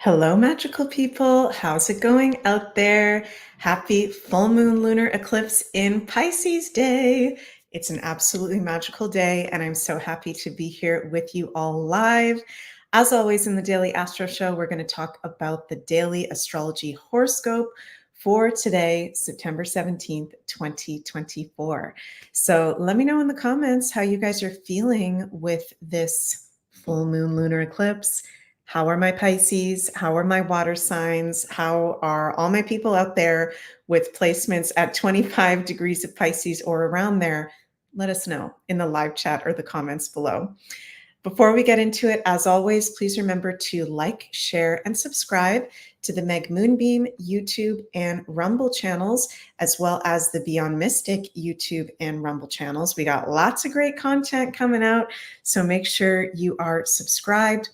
Hello, magical people. How's it going out there? Happy full moon lunar eclipse in Pisces day. It's an absolutely magical day, and I'm so happy to be here with you all live. As always, in the Daily Astro Show, we're going to talk about the daily astrology horoscope for today, September 17th, 2024. So let me know in the comments how you guys are feeling with this full moon lunar eclipse. How are my Pisces? How are my water signs? How are all my people out there with placements at 25 degrees of Pisces or around there? Let us know in the live chat or the comments below. Before we get into it, as always, please remember to like, share, and subscribe to the Meg Moonbeam YouTube and Rumble channels, as well as the Beyond Mystic YouTube and Rumble channels. We got lots of great content coming out, so make sure you are subscribed.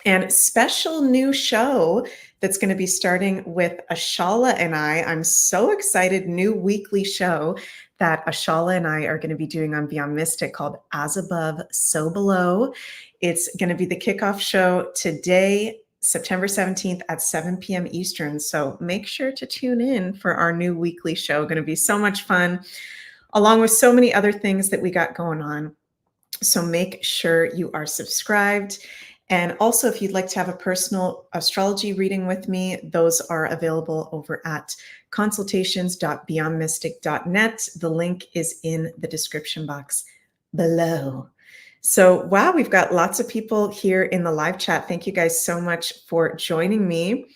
And special new show that's going to be starting with Ashala and I. I'm so excited. New weekly show that Ashala and I are going to be doing on Beyond Mystic called As Above, So Below. It's going to be the kickoff show today, September 17th at 7 p.m. Eastern. So make sure to tune in for our new weekly show. Going to be so much fun, along with so many other things that we got going on. So make sure you are subscribed. And also, if you'd like to have a personal astrology reading with me, those are available over at consultations.beyondmystic.net. The link is in the description box below. So, wow, we've got lots of people here in the live chat. Thank you guys so much for joining me.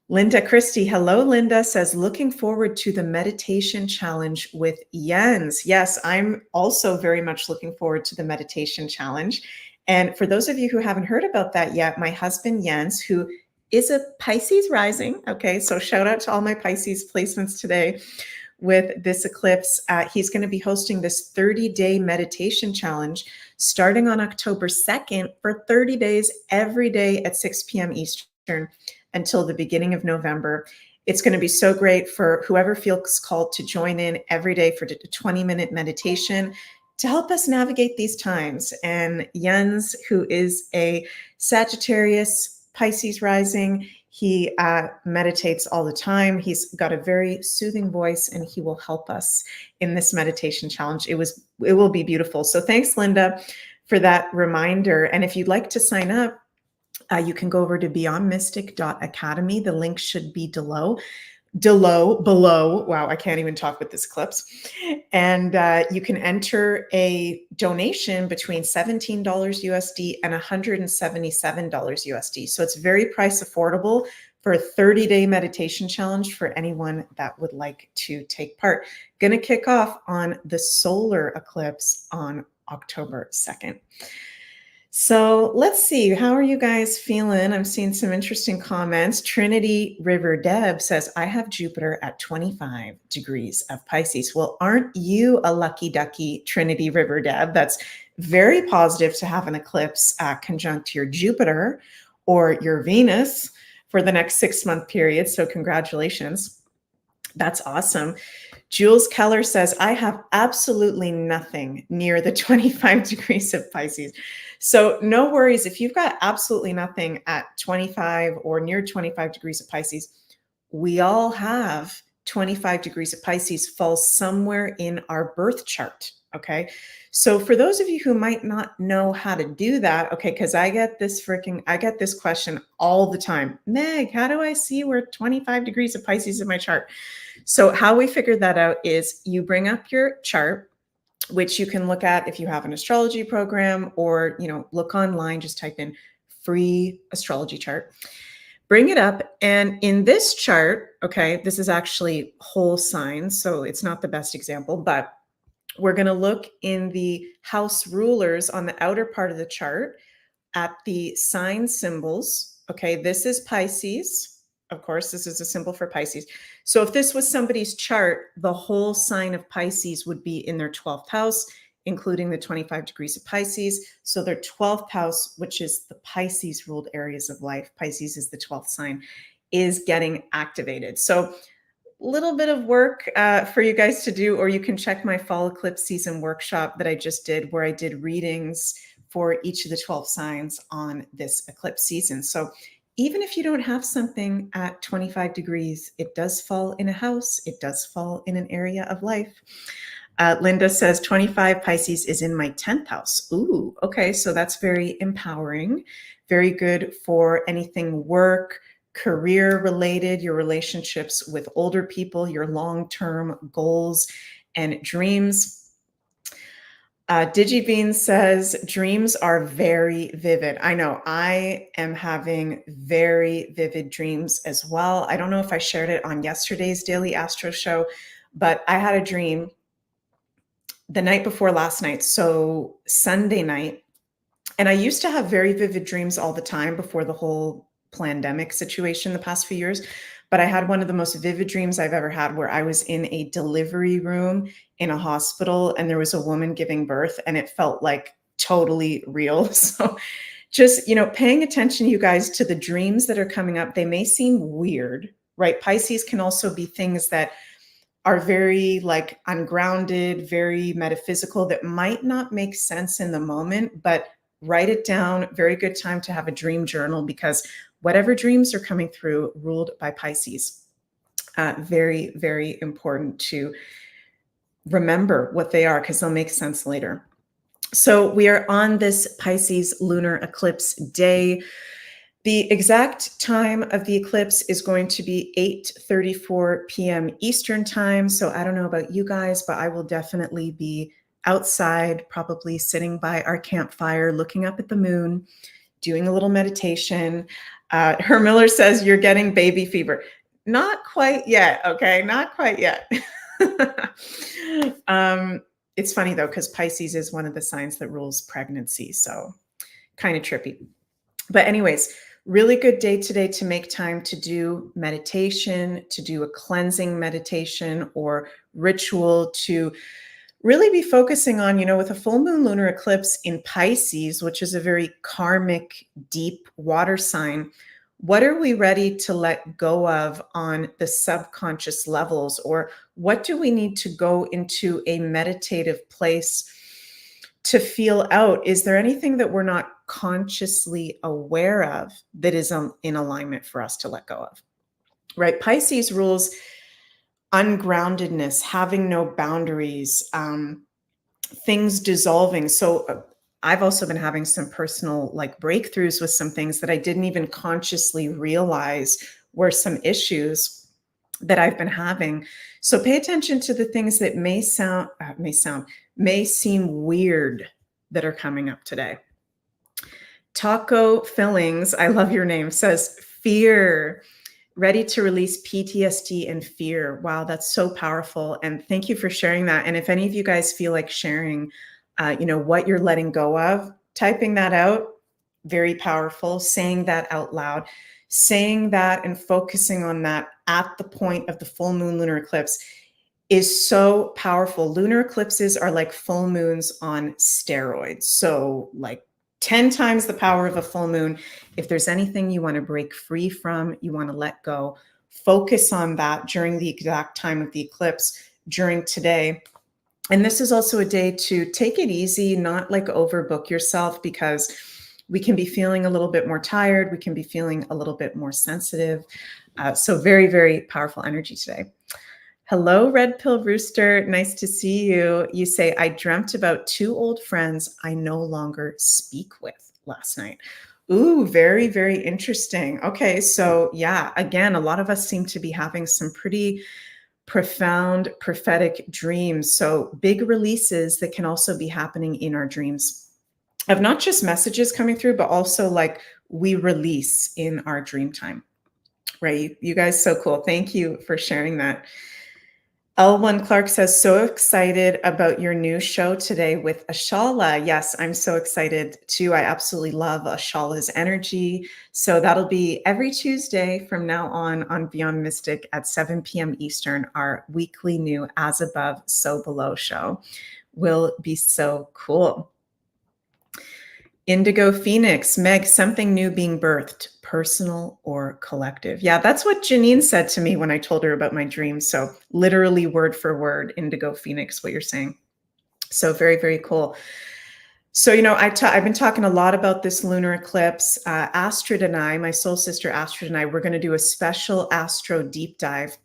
Linda Christie, hello, Linda, says, looking forward to the meditation challenge with Jens. Yes, I'm also very much looking forward to the meditation challenge. And for those of you who haven't heard about that yet, my husband Jens, who is a Pisces rising, okay, so shout out to all my Pisces placements today with this eclipse. He's going to be hosting this 30-day meditation challenge starting on October 2nd for 30 days every day at 6 p.m. Eastern until the beginning of November. It's going to be so great for whoever feels called to join in every day for a 20-minute meditation to help us navigate these times. And Jens, who is a Sagittarius, Pisces rising, he meditates all the time. He's got a very soothing voice, and he will help us in this meditation challenge. It will be beautiful. So thanks, Linda, for that reminder. And if you'd like to sign up, you can go over to beyondmystic.academy. The link should be below. Wow, I can't even talk with this eclipse. And you can enter a donation between $17 USD and $177 USD. So it's very price affordable for a 30-day meditation challenge for anyone that would like to take part. Going to kick off on the solar eclipse on October 2nd. So let's see, how are you guys feeling? I'm seeing some interesting comments. Trinity River Deb says, I have Jupiter at 25 degrees of Pisces. Well, aren't you a lucky ducky, Trinity River Deb? That's very positive to have an eclipse conjunct your Jupiter or your Venus for the next 6-month period. So congratulations. That's awesome. Jules Keller says, I have absolutely nothing near the 25 degrees of Pisces. So no worries. If you've got absolutely nothing at 25 or near 25 degrees of Pisces, we all have 25 degrees of Pisces fall somewhere in our birth chart. Okay. So for those of you who might not know how to do that, okay, because I get this question all the time. Meg, how do I see where 25 degrees of Pisces in my chart? So how we figured that out is you bring up your chart, which you can look at if you have an astrology program, or, look online, just type in free astrology chart, bring it up. And in this chart, okay, this is actually whole signs, so it's not the best example, but we're going to look in the house rulers on the outer part of the chart at the sign symbols. Okay, this is Pisces. Of course, this is a symbol for Pisces. So if this was somebody's chart, the whole sign of Pisces would be in their 12th house, including the 25 degrees of Pisces. So their 12th house, which is the Pisces ruled areas of life, Pisces is the 12th sign, is getting activated. So little bit of work for you guys to do, or you can check my fall eclipse season workshop that I just did, where I did readings for each of the 12 signs on this eclipse season. So even if you don't have something at 25 degrees, it does fall in a house. It does fall in an area of life. Linda says 25 Pisces is in my 10th house. Ooh, okay. So that's very empowering, very good for anything work, career related, your relationships with older people, your long-term goals and dreams. DigiBean says dreams are very vivid. I know I am having very vivid dreams as well. I don't know if I shared it on yesterday's Daily Astro show, but I had a dream the night before last night, so Sunday night. And I used to have very vivid dreams all the time before the whole pandemic situation the past few years. But I had one of the most vivid dreams I've ever had where I was in a delivery room in a hospital and there was a woman giving birth and it felt like totally real. So just, paying attention, you guys, to the dreams that are coming up. They may seem weird, right? Pisces can also be things that are very like ungrounded, very metaphysical, that might not make sense in the moment, but write it down. Very good time to have a dream journal because whatever dreams are coming through ruled by Pisces. Very, very important to remember what they are because they'll make sense later. So we are on this Pisces lunar eclipse day. The exact time of the eclipse is going to be 8:34 p.m. Eastern time. So I don't know about you guys, but I will definitely be outside, probably sitting by our campfire, looking up at the moon, doing a little meditation. Her Miller says, you're getting baby fever. Not quite yet, okay? Not quite yet. It's funny though, because Pisces is one of the signs that rules pregnancy. So kind of trippy. But anyways, really good day today to make time to do meditation, to do a cleansing meditation or ritual, to really be focusing on, with a full moon lunar eclipse in Pisces, which is a very karmic, deep water sign. What are we ready to let go of on the subconscious levels? Or what do we need to go into a meditative place to feel out? Is there anything that we're not consciously aware of that is in alignment for us to let go of? Right? Pisces rules ungroundedness, having no boundaries, things dissolving. So I've also been having some personal breakthroughs with some things that I didn't even consciously realize were some issues that I've been having. So pay attention to the things that may seem weird that are coming up today. Taco Fillings, I love your name, says fear. Ready to release PTSD and fear. Wow, that's so powerful. And thank you for sharing that. And if any of you guys feel like sharing, what you're letting go of, typing that out, very powerful. Saying that out loud, saying that and focusing on that at the point of the full moon lunar eclipse is so powerful. Lunar eclipses are like full moons on steroids. So 10 times the power of a full moon. If there's anything you want to break free from, you want to let go, focus on that during the exact time of the eclipse, during today. And this is also a day to take it easy, not overbook yourself, because we can be feeling a little bit more tired. We can be feeling a little bit more sensitive. So very, very powerful energy today. Hello, Red Pill Rooster. Nice to see you. You say, I dreamt about two old friends I no longer speak with last night. Ooh, very, very interesting. Okay, so yeah, again, a lot of us seem to be having some pretty profound prophetic dreams. So big releases that can also be happening in our dreams of not just messages coming through, but also we release in our dream time, right? You guys, so cool. Thank you for sharing that. L1 Clark says, so excited about your new show today with Ashala. Yes, I'm so excited too. I absolutely love Ashala's energy. So that'll be every Tuesday from now on Beyond Mystic at 7 p.m. Eastern. Our weekly new As Above, So Below show will be so cool. Indigo Phoenix, Meg, something new being birthed, personal or collective. Yeah, that's what Janine said to me when I told her about my dream. So literally word for word, Indigo Phoenix, what you're saying. So very, very cool. So, I've been talking a lot about this lunar eclipse. Astrid and I, my soul sister Astrid and I, we're going to do a special astro deep dive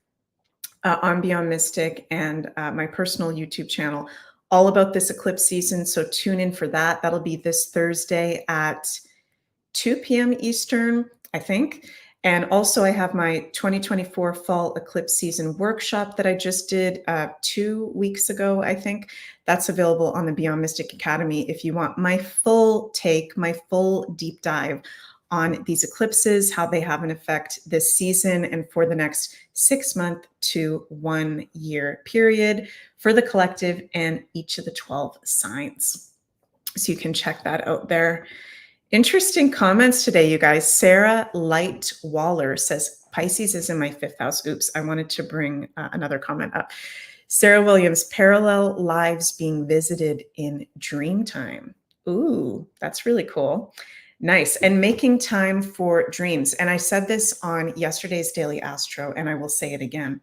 on Beyond Mystic and my personal YouTube channel, all about this eclipse season. So tune in for that. That'll be this Thursday at 2 p.m. Eastern, I think. And also, I have my 2024 fall eclipse season workshop that I just did 2 weeks ago, I think. That's available on the Beyond Mystic Academy if you want my full take, my full deep dive on these eclipses, how they have an effect this season and for the next 6-month to 1 year period for the collective and each of the 12 signs. So you can check that out there. Interesting comments today, you guys. Sarah Light Waller says, Pisces is in my 5th house. Oops, I wanted to bring another comment up. Sarah Williams, parallel lives being visited in dream time. Ooh, that's really cool. Nice. And making time for dreams. And I said this on yesterday's Daily Astro, and I will say it again.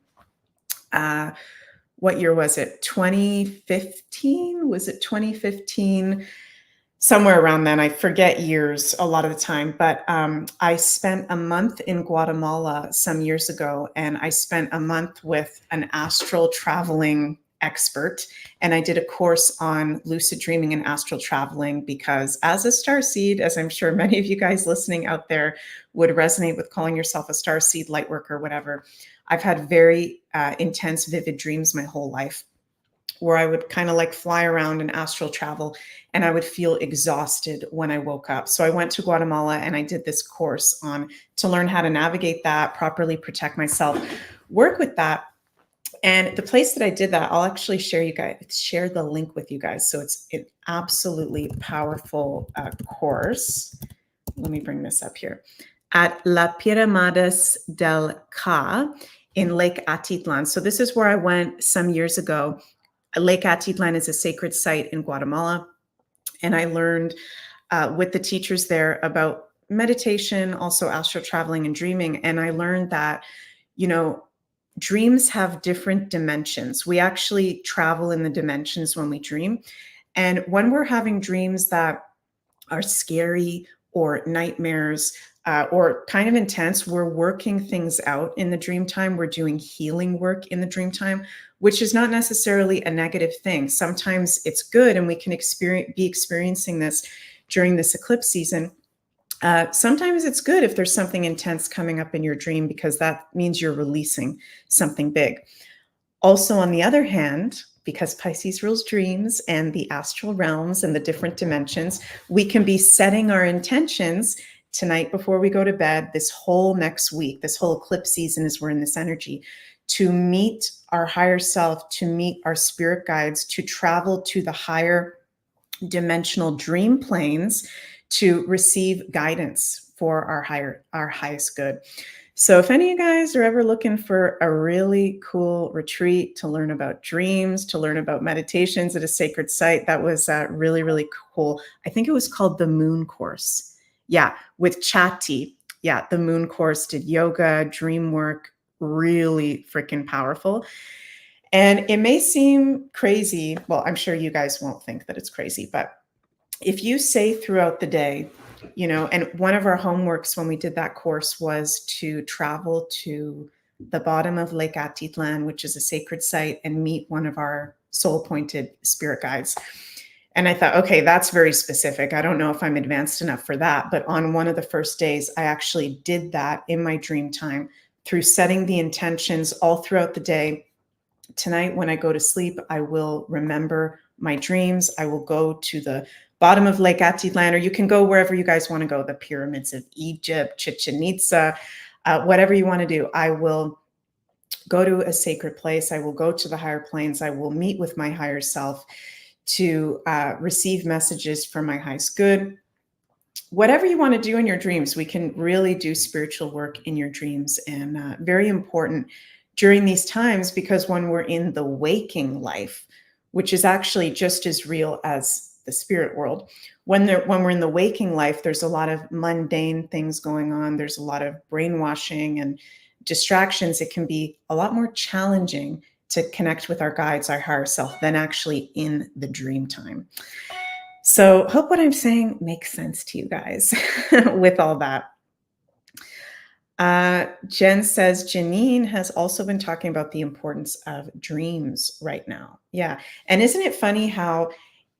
What year was it? 2015? Was it 2015? Somewhere around then. I forget years a lot of the time, but I spent a month in Guatemala some years ago, and I spent a month with an astral traveling expert, and I did a course on lucid dreaming and astral traveling because as a starseed, as I'm sure many of you guys listening out there would resonate with calling yourself a starseed, light worker, whatever, I've had very intense, vivid dreams my whole life, where I would kind of like fly around and astral travel, and I would feel exhausted when I woke up. So I went to Guatemala and I did this course on to learn how to navigate that, properly protect myself, work with that. And the place that I did that, I'll actually share the link with you guys. So it's an absolutely powerful course. Let me bring this up here. At La Piramides del Ca in Lake Atitlan. So this is where I went some years ago. Lake Atitlan is a sacred site in Guatemala. And I learned with the teachers there about meditation, also astral traveling and dreaming. And I learned that, dreams have different dimensions. We actually travel in the dimensions when we dream. And when we're having dreams that are scary or nightmares or kind of intense, we're working things out in the dream time. We're doing healing work in the dream time, which is not necessarily a negative thing. Sometimes it's good, and we can be experiencing this during this eclipse season. Sometimes it's good if there's something intense coming up in your dream, because that means you're releasing something big. Also, on the other hand, because Pisces rules dreams and the astral realms and the different dimensions, we can be setting our intentions tonight before we go to bed, this whole next week, this whole eclipse season as we're in this energy, to meet our higher self, to meet our spirit guides, to travel to the higher dimensional dream planes, to receive guidance for our highest good. So if any of you guys are ever looking for a really cool retreat to learn about dreams, to learn about meditations at a sacred site, that was really, really cool. I think it was called the Moon Course. Yeah, with Chatti. Yeah, the Moon Course did yoga, dream work, really freaking powerful. And it may seem crazy. Well, I'm sure you guys won't think that it's crazy, but if you say throughout the day, and one of our homeworks when we did that course was to travel to the bottom of Lake Atitlan, which is a sacred site, and meet one of our soul-appointed spirit guides. And I thought, okay, that's very specific. I don't know if I'm advanced enough for that. But on one of the first days, I actually did that in my dream time through setting the intentions all throughout the day. Tonight, when I go to sleep, I will remember my dreams. I will go to the bottom of Lake Atitlan, or you can go wherever you guys want to go, the pyramids of Egypt, Chichen Itza, whatever you want to do. I will go to a sacred place. I will go to the higher planes. I will meet with my higher self to receive messages from my highest good. Whatever you want to do in your dreams, we can really do spiritual work in your dreams, and very important during these times, because when we're in the waking life, which is actually just as real as the spirit world, when we're in the waking life, there's a lot of mundane things going on. There's a lot of brainwashing and distractions. It can be a lot more challenging to connect with our guides, our higher self, than actually in the dream time. So hope what I'm saying makes sense to you guys with all that. Jen says Janine has also been talking about the importance of dreams right now. Yeah. And isn't it funny how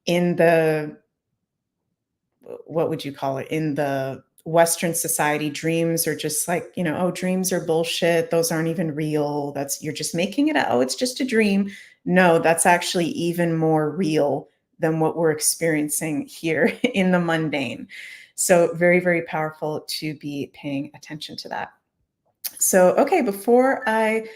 in the, what would you call it? In the Western society, dreams are just like, oh, dreams are bullshit. Those aren't even real. You're just making it up. Oh, it's just a dream. No, that's actually even more real than what we're experiencing here in the mundane. So very, very powerful to be paying attention to that. So, okay, before I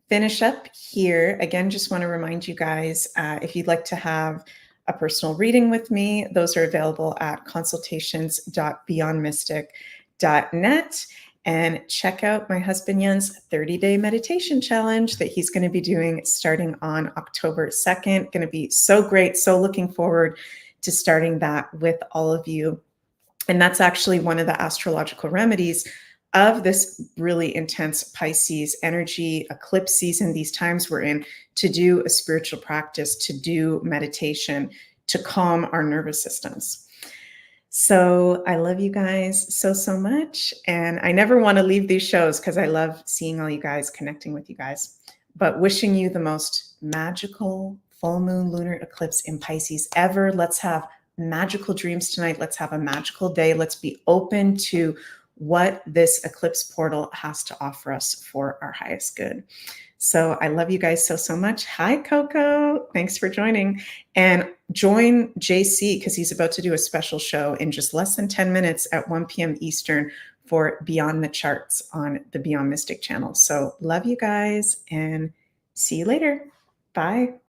finish up here, again, just want to remind you guys, if you'd like to have a personal reading with me, those are available at consultations.beyondmystic.net. And check out my husband Yen's 30-day meditation challenge that he's going to be doing starting on October 2nd. Going to be so great. So looking forward to starting that with all of you. And that's actually one of the astrological remedies of this really intense Pisces energy, eclipse season, these times we're in, to do a spiritual practice, to do meditation, to calm our nervous systems. So I love you guys so, so much. And I never want to leave these shows because I love seeing all you guys, connecting with you guys. But wishing you the most magical full moon lunar eclipse in Pisces ever. Let's have magical dreams tonight. Let's have a magical day. Let's be open to what this eclipse portal has to offer us for our highest good. So I love you guys so, so much. Hi, Coco. Thanks for joining. And join JC because he's about to do a special show in just less than 10 minutes at 1 p.m. Eastern for Beyond the Charts on the Beyond Mystic channel. So love you guys and see you later. Bye.